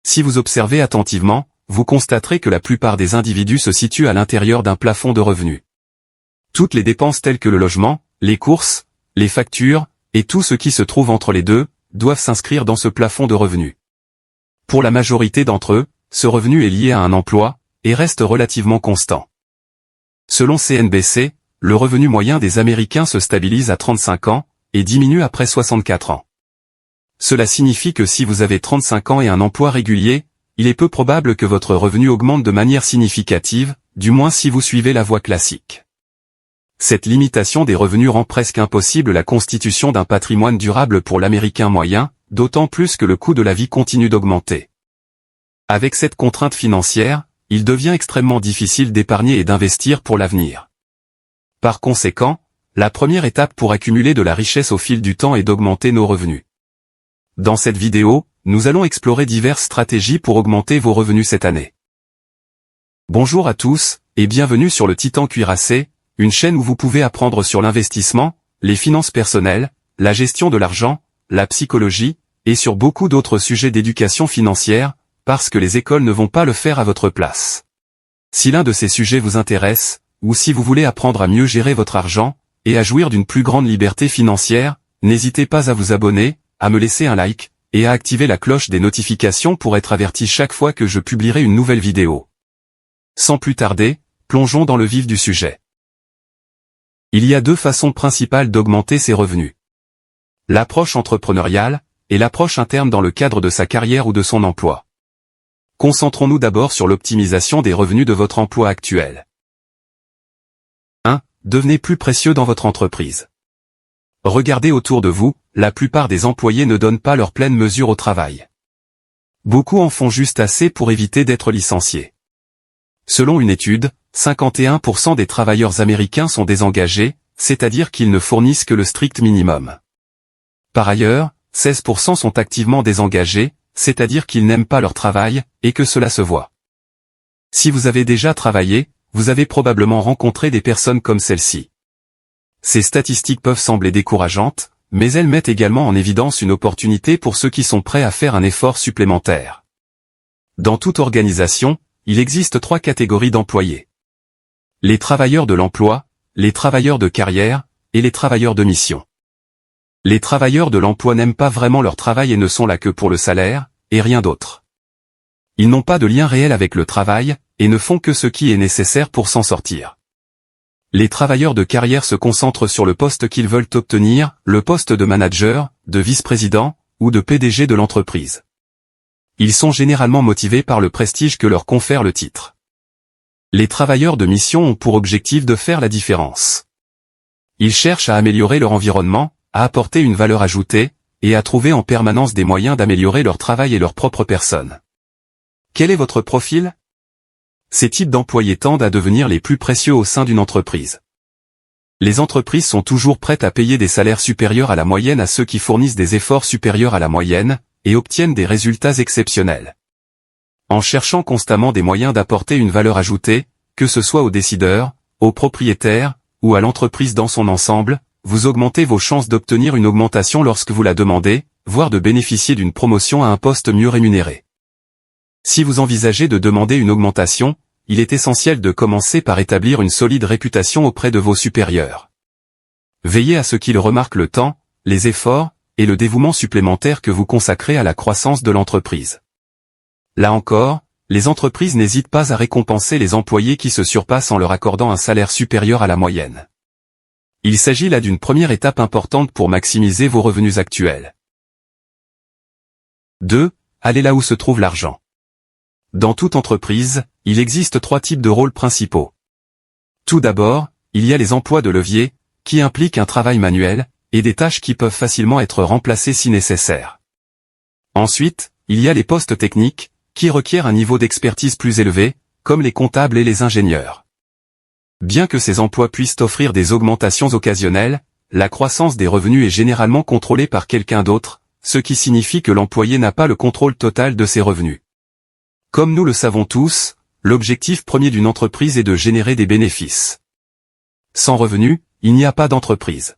Si vous observez attentivement, vous constaterez que la plupart des individus se situent à l'intérieur d'un plafond de revenus. Toutes les dépenses telles que le logement, les courses, les factures, et tout ce qui se trouve entre les deux, doivent s'inscrire dans ce plafond de revenus. Pour la majorité d'entre eux, ce revenu est lié à un emploi, et reste relativement constant. Selon CNBC, le revenu moyen des Américains se stabilise à 35 ans, et diminue après 64 ans. Cela signifie que si vous avez 35 ans et un emploi régulier, il est peu probable que votre revenu augmente de manière significative, du moins si vous suivez la voie classique. Cette limitation des revenus rend presque impossible la constitution d'un patrimoine durable pour l'Américain moyen, d'autant plus que le coût de la vie continue d'augmenter. Avec cette contrainte financière, il devient extrêmement difficile d'épargner et d'investir pour l'avenir. Par conséquent, la première étape pour accumuler de la richesse au fil du temps est d'augmenter nos revenus. Dans cette vidéo, nous allons explorer diverses stratégies pour augmenter vos revenus cette année. Bonjour à tous, et bienvenue sur le Titan Cuirassé, une chaîne où vous pouvez apprendre sur l'investissement, les finances personnelles, la gestion de l'argent, la psychologie, et sur beaucoup d'autres sujets d'éducation financière, parce que les écoles ne vont pas le faire à votre place. Si l'un de ces sujets vous intéresse, ou si vous voulez apprendre à mieux gérer votre argent, et à jouir d'une plus grande liberté financière, n'hésitez pas à vous abonner, à me laisser un like, et à activer la cloche des notifications pour être averti chaque fois que je publierai une nouvelle vidéo. Sans plus tarder, plongeons dans le vif du sujet. Il y a deux façons principales d'augmenter ses revenus. L'approche entrepreneuriale, et l'approche interne dans le cadre de sa carrière ou de son emploi. Concentrons-nous d'abord sur l'optimisation des revenus de votre emploi actuel. 1. Devenez plus précieux dans votre entreprise. Regardez autour de vous, la plupart des employés ne donnent pas leur pleine mesure au travail. Beaucoup en font juste assez pour éviter d'être licenciés. Selon une étude, 51% des travailleurs américains sont désengagés, c'est-à-dire qu'ils ne fournissent que le strict minimum. Par ailleurs, 16% sont activement désengagés, c'est-à-dire qu'ils n'aiment pas leur travail, et que cela se voit. Si vous avez déjà travaillé, vous avez probablement rencontré des personnes comme celle-ci. Ces statistiques peuvent sembler décourageantes, mais elles mettent également en évidence une opportunité pour ceux qui sont prêts à faire un effort supplémentaire. Dans toute organisation, il existe 3 catégories d'employés. Les travailleurs de l'emploi, les travailleurs de carrière, et les travailleurs de mission. Les travailleurs de l'emploi n'aiment pas vraiment leur travail et ne sont là que pour le salaire, et rien d'autre. Ils n'ont pas de lien réel avec le travail, et ne font que ce qui est nécessaire pour s'en sortir. Les travailleurs de carrière se concentrent sur le poste qu'ils veulent obtenir, le poste de manager, de vice-président, ou de PDG de l'entreprise. Ils sont généralement motivés par le prestige que leur confère le titre. Les travailleurs de mission ont pour objectif de faire la différence. Ils cherchent à améliorer leur environnement, à apporter une valeur ajoutée, et à trouver en permanence des moyens d'améliorer leur travail et leur propre personne. Quel est votre profil ? Ces types d'employés tendent à devenir les plus précieux au sein d'une entreprise. Les entreprises sont toujours prêtes à payer des salaires supérieurs à la moyenne à ceux qui fournissent des efforts supérieurs à la moyenne, et obtiennent des résultats exceptionnels. En cherchant constamment des moyens d'apporter une valeur ajoutée, que ce soit aux décideurs, aux propriétaires, ou à l'entreprise dans son ensemble, vous augmentez vos chances d'obtenir une augmentation lorsque vous la demandez, voire de bénéficier d'une promotion à un poste mieux rémunéré. Si vous envisagez de demander une augmentation, il est essentiel de commencer par établir une solide réputation auprès de vos supérieurs. Veillez à ce qu'ils remarquent le temps, les efforts, et le dévouement supplémentaire que vous consacrez à la croissance de l'entreprise. Là encore, les entreprises n'hésitent pas à récompenser les employés qui se surpassent en leur accordant un salaire supérieur à la moyenne. Il s'agit là d'une première étape importante pour maximiser vos revenus actuels. 2. Allez là où se trouve l'argent. Dans toute entreprise, il existe 3 types de rôles principaux. Tout d'abord, il y a les emplois de levier, qui impliquent un travail manuel, et des tâches qui peuvent facilement être remplacées si nécessaire. Ensuite, il y a les postes techniques, qui requièrent un niveau d'expertise plus élevé, comme les comptables et les ingénieurs. Bien que ces emplois puissent offrir des augmentations occasionnelles, la croissance des revenus est généralement contrôlée par quelqu'un d'autre, ce qui signifie que l'employé n'a pas le contrôle total de ses revenus. Comme nous le savons tous, l'objectif premier d'une entreprise est de générer des bénéfices. Sans revenus, il n'y a pas d'entreprise.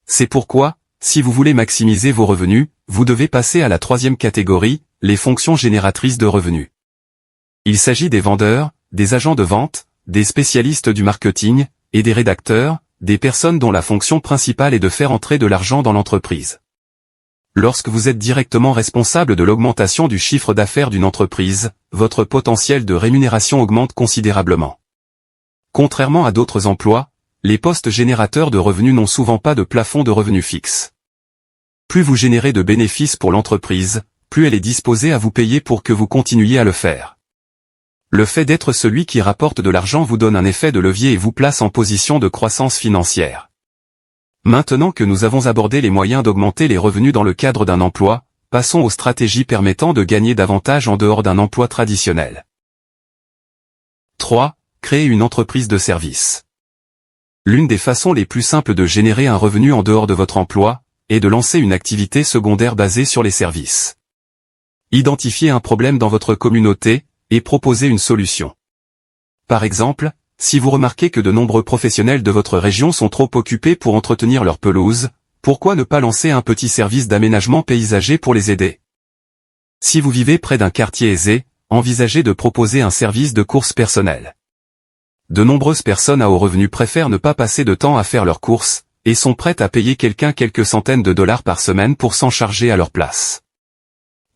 C'est pourquoi, si vous voulez maximiser vos revenus, vous devez passer à la troisième catégorie, les fonctions génératrices de revenus. Il s'agit des vendeurs, des agents de vente, des spécialistes du marketing, et des rédacteurs, des personnes dont la fonction principale est de faire entrer de l'argent dans l'entreprise. Lorsque vous êtes directement responsable de l'augmentation du chiffre d'affaires d'une entreprise, votre potentiel de rémunération augmente considérablement. Contrairement à d'autres emplois, les postes générateurs de revenus n'ont souvent pas de plafond de revenus fixe. Plus vous générez de bénéfices pour l'entreprise, plus elle est disposée à vous payer pour que vous continuiez à le faire. Le fait d'être celui qui rapporte de l'argent vous donne un effet de levier et vous place en position de croissance financière. Maintenant que nous avons abordé les moyens d'augmenter les revenus dans le cadre d'un emploi, passons aux stratégies permettant de gagner davantage en dehors d'un emploi traditionnel. 3. Créer une entreprise de service. L'une des façons les plus simples de générer un revenu en dehors de votre emploi est de lancer une activité secondaire basée sur les services. Identifiez un problème dans votre communauté et proposez une solution. Par exemple, si vous remarquez que de nombreux professionnels de votre région sont trop occupés pour entretenir leur pelouse, pourquoi ne pas lancer un petit service d'aménagement paysager pour les aider? Si vous vivez près d'un quartier aisé, envisagez de proposer un service de courses personnelles. De nombreuses personnes à haut revenu préfèrent ne pas passer de temps à faire leurs courses, et sont prêtes à payer quelqu'un quelques centaines de dollars par semaine pour s'en charger à leur place.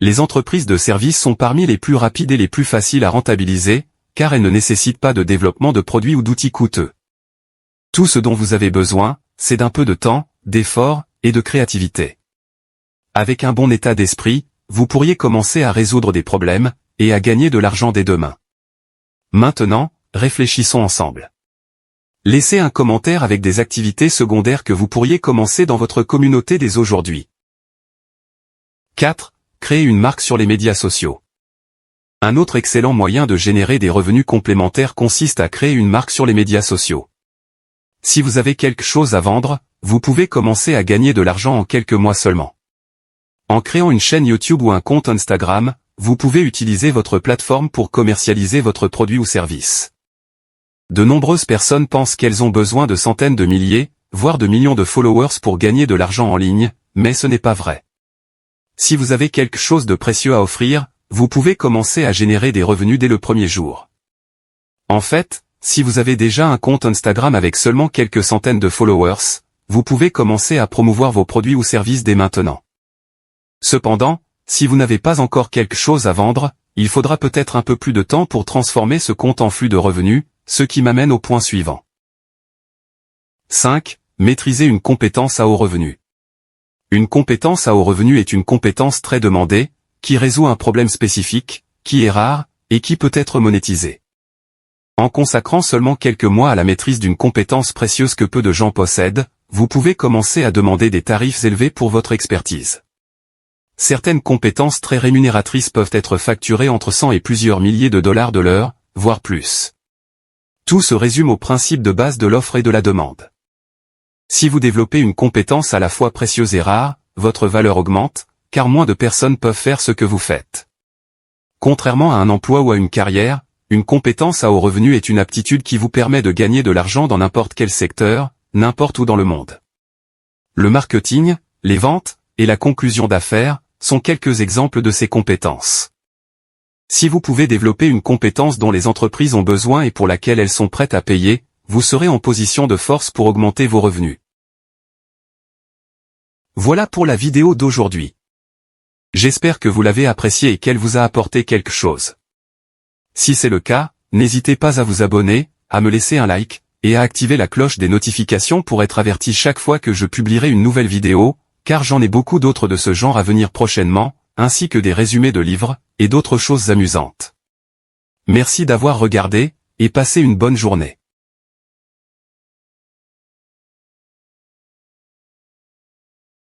Les entreprises de services sont parmi les plus rapides et les plus faciles à rentabiliser, car elles ne nécessitent pas de développement de produits ou d'outils coûteux. Tout ce dont vous avez besoin, c'est d'un peu de temps, d'effort, et de créativité. Avec un bon état d'esprit, vous pourriez commencer à résoudre des problèmes, et à gagner de l'argent dès demain. Maintenant, réfléchissons ensemble. Laissez un commentaire avec des activités secondaires que vous pourriez commencer dans votre communauté dès aujourd'hui. 4. Créer une marque sur les médias sociaux. Un autre excellent moyen de générer des revenus complémentaires consiste à créer une marque sur les médias sociaux. Si vous avez quelque chose à vendre, vous pouvez commencer à gagner de l'argent en quelques mois seulement. En créant une chaîne YouTube ou un compte Instagram, vous pouvez utiliser votre plateforme pour commercialiser votre produit ou service. De nombreuses personnes pensent qu'elles ont besoin de centaines de milliers, voire de millions de followers pour gagner de l'argent en ligne, mais ce n'est pas vrai. Si vous avez quelque chose de précieux à offrir, vous pouvez commencer à générer des revenus dès le premier jour. En fait, si vous avez déjà un compte Instagram avec seulement quelques centaines de followers, vous pouvez commencer à promouvoir vos produits ou services dès maintenant. Cependant, si vous n'avez pas encore quelque chose à vendre, il faudra peut-être un peu plus de temps pour transformer ce compte en flux de revenus, ce qui m'amène au point suivant. 5. Maîtriser une compétence à haut revenu. Une compétence à haut revenu est une compétence très demandée, qui résout un problème spécifique, qui est rare, et qui peut être monétisée. En consacrant seulement quelques mois à la maîtrise d'une compétence précieuse que peu de gens possèdent, vous pouvez commencer à demander des tarifs élevés pour votre expertise. Certaines compétences très rémunératrices peuvent être facturées entre 100 et plusieurs milliers de dollars de l'heure, voire plus. Tout se résume au principe de base de l'offre et de la demande. Si vous développez une compétence à la fois précieuse et rare, votre valeur augmente, car moins de personnes peuvent faire ce que vous faites. Contrairement à un emploi ou à une carrière, une compétence à haut revenu est une aptitude qui vous permet de gagner de l'argent dans n'importe quel secteur, n'importe où dans le monde. Le marketing, les ventes, et la conclusion d'affaires, sont quelques exemples de ces compétences. Si vous pouvez développer une compétence dont les entreprises ont besoin et pour laquelle elles sont prêtes à payer, vous serez en position de force pour augmenter vos revenus. Voilà pour la vidéo d'aujourd'hui. J'espère que vous l'avez appréciée et qu'elle vous a apporté quelque chose. Si c'est le cas, n'hésitez pas à vous abonner, à me laisser un like, et à activer la cloche des notifications pour être averti chaque fois que je publierai une nouvelle vidéo, car j'en ai beaucoup d'autres de ce genre à venir prochainement, ainsi que des résumés de livres, et d'autres choses amusantes. Merci d'avoir regardé, et passez une bonne journée.